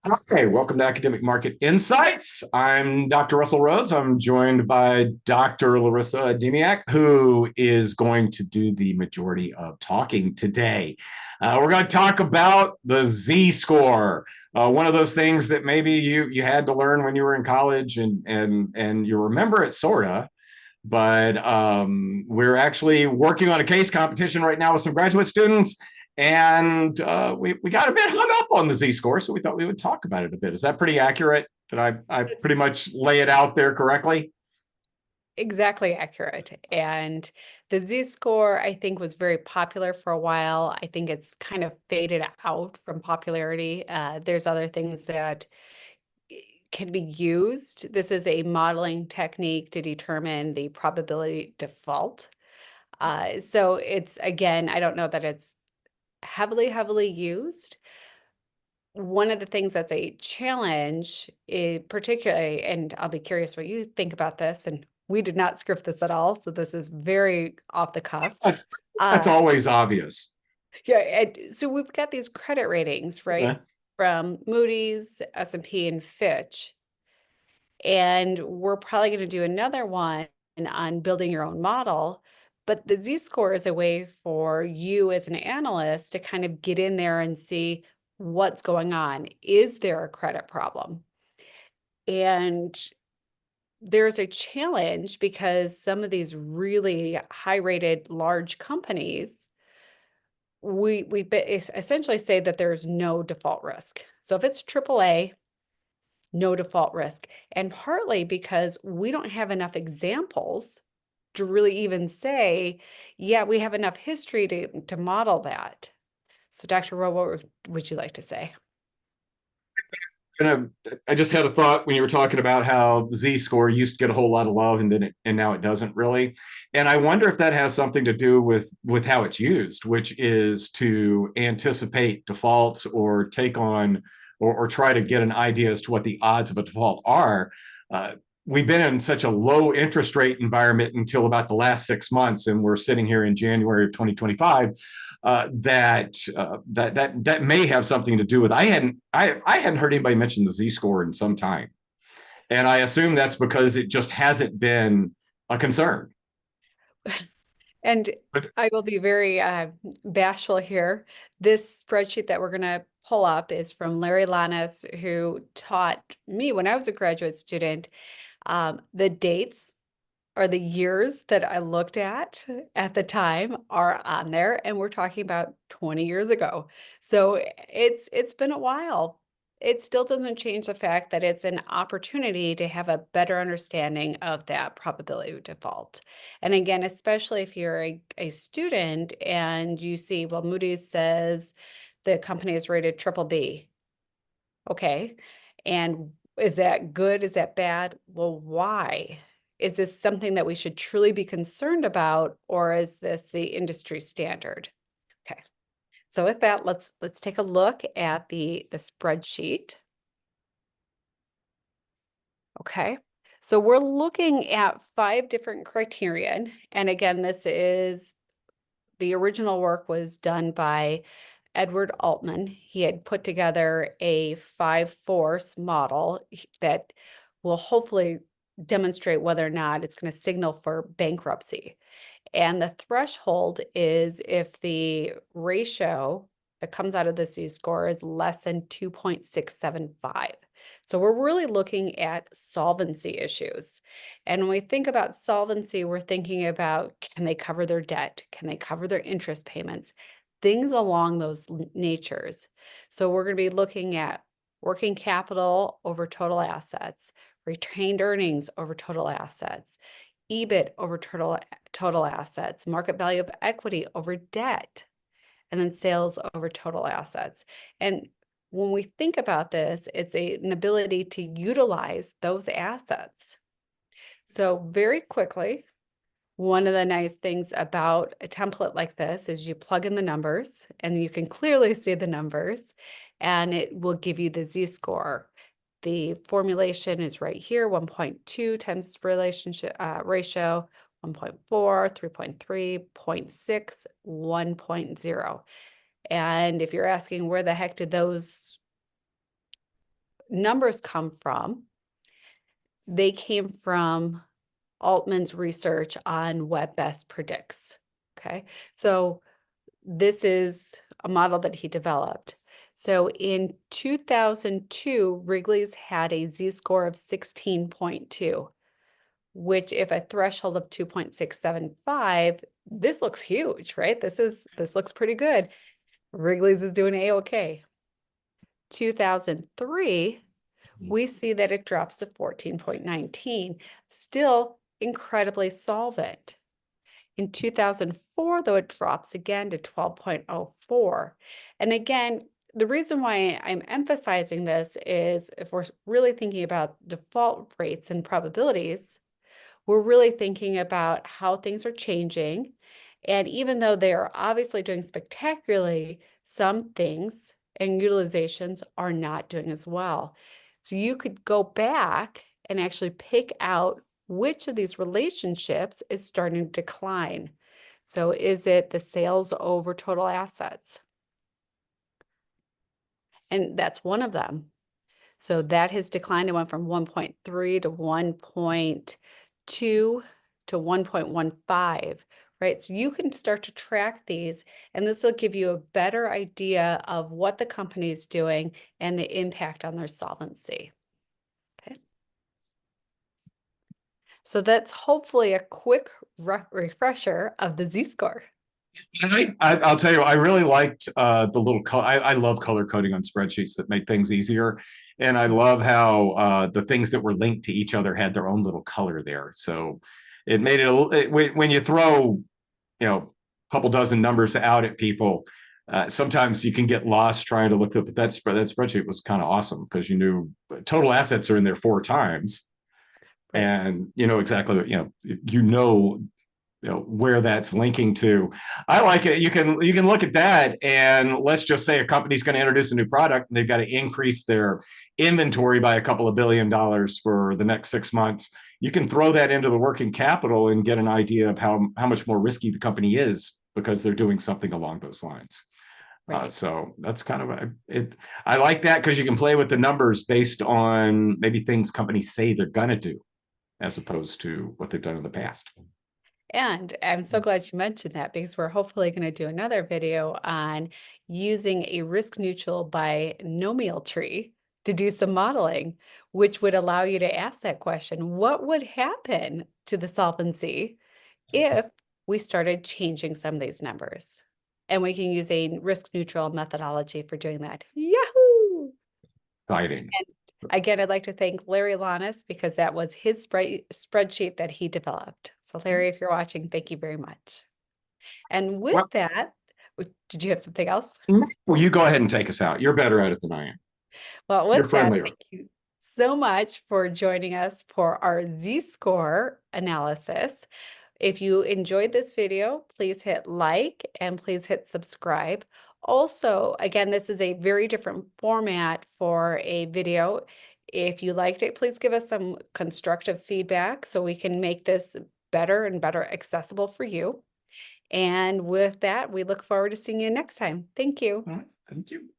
Hi, welcome to Academic Market Insights. I'm Dr. Russell Rhodes. I'm joined by Dr. Larissa Demiak, who is going to do the majority of talking today. We're going to talk about the Z-score, one of those things that maybe you had to learn when you were in college, and you remember it sorta. But we're actually working on a case competition right now with some graduate students, and we got a bit hung up on the Z-score, so we thought we would talk about it a bit. Is that pretty accurate? Did I It's pretty much lay it out there correctly? exactly accurate. And the Z-score, I think, was very popular for a while. I think it's kind of faded out from popularity. There's other things that can be used. This is a modeling technique to determine the probability default. So it's, again, I don't know that it's heavily used. One of the things that's a challenge, particularly, and I'll be curious what you think about this, and we did not script this at all, so this is very off the cuff. That's, that's Uh, always obvious. yeah, so we've got these credit ratings, right, Uh, from Moody's, S&P, and Fitch, and we're probably going to do another one on building your own model. But the Z-score is a way for you as an analyst to kind of get in there and see what's going on. Is there a credit problem? And there's a challenge because some of these really high-rated large companies, essentially say that there's no default risk. So if it's AAA, no default risk. And partly because we don't have enough examples to really even say, yeah, we have enough history to model that. So Dr. Rowe, what would you like to say? I just had a thought when you were talking about how Z-score used to get a whole lot of love, and now it doesn't really. And I wonder if that has something to do with how it's used, which is to anticipate defaults or take on or try to get an idea as to what the odds of a default are. Uh, we've been in such a low interest rate environment until about the last 6 months, and we're sitting here in January of 2025. That may have something to do with. I hadn't heard anybody mention the Z score in some time, and I assume that's because it just hasn't been a concern. And But I will be very bashful here. This spreadsheet that we're going to pull up is from Larry Lanis, who taught me when I was a graduate student. The dates or the years that I looked at the time are on there, and we're talking about 20 years ago. So it's been a while. It still doesn't change the fact that it's an opportunity to have a better understanding of that probability of default. And again, especially if you're a student and you see, well, Moody's says the company is rated triple B. Okay. And is that good? Is that bad? Well, why? Is this something that we should truly be concerned about, or is this the industry standard? Okay. So with that, let's take a look at the spreadsheet. Okay. So we're looking at 5 different criterion. And again, this is the original work was done by Edward Altman. He had put together a 5 force model that will hopefully demonstrate whether or not it's going to signal for bankruptcy. And the threshold is if the ratio that comes out of the Z-score is less than 2.675. So we're really looking at solvency issues. And when we think about solvency, we're thinking about, can they cover their debt? Can they cover their interest payments? Things along those natures. So we're going to be looking at working capital over total assets, retained earnings over total assets, EBIT over total assets, market value of equity over debt, and then sales over total assets. And when we think about this, it's an ability to utilize those assets. So very quickly, one of the nice things about a template like this is you plug in the numbers and you can clearly see the numbers, and it will give you the Z-score. The formulation is right here, 1.2 times relationship ratio, 1.4, 3.3, 0.6, 1.0. And if you're asking where the heck did those numbers come from, they came from Altman's research on what best predicts. Okay, so this is a model that he developed. So in 2002, Wrigley's had a z-score of 16.2, which if a threshold of 2.675, this looks huge, right? This looks pretty good. Wrigley's is doing A-okay. 2003, we see that it drops to 14.19, still incredibly solvent. In 2004, though, it drops again to 12.04. And again, the reason why I'm emphasizing this is if we're really thinking about default rates and probabilities, we're really thinking about how things are changing. And even though they are obviously doing spectacularly, some things and utilizations are not doing as well. So you could go back and actually pick out which of these relationships is starting to decline. So is it the sales over total assets? And that's one of them. So that has declined. It went from 1.3 to 1.2 to 1.15, right? So you can start to track these, and this will give you a better idea of what the company is doing and the impact on their solvency. Okay. So that's hopefully a quick refresher of the Z-score. I'll tell you, I really liked the little color. I love color coding on spreadsheets that make things easier. And I love how the things that were linked to each other had their own little color there. So it made it, when you throw, a couple dozen numbers out at people, sometimes you can get lost trying to look up. But that spreadsheet was kind of awesome because you knew total assets are in there 4 times. Right. And you know exactly what, where that's linking to. I like it. You can look at that, and let's just say a company's going to introduce a new product and they've got to increase their inventory by a couple of $1 billion for the next 6 months. You can throw that into the working capital and get an idea of how much more risky the company is because they're doing something along those lines. Right. So that's kind of it. I like that because you can play with the numbers based on maybe things companies say they're going to do as opposed to what they've done in the past. And I'm so glad you mentioned that because we're hopefully going to do another video on using a risk neutral binomial tree to do some modeling, which would allow you to ask that question, what would happen to the solvency if we started changing some of these numbers? And we can use a risk neutral methodology for doing that. Yahoo! Exciting. And again, I'd like to thank Larry Lannis because that was his spreadsheet that he developed. So Larry, if you're watching, thank you very much. And with Well, that, did you have something else? well, you go ahead and take us out. You're better at it than I am. Well, You're with that, friendlier. thank you so much for joining us for our Z-score analysis. If you enjoyed this video, please hit like and please hit subscribe. Also, again, this is a very different format for a video. If you liked it, please give us some constructive feedback so we can make this better and better accessible for you. And with that, we look forward to seeing you next time. Thank you. All right. Thank you.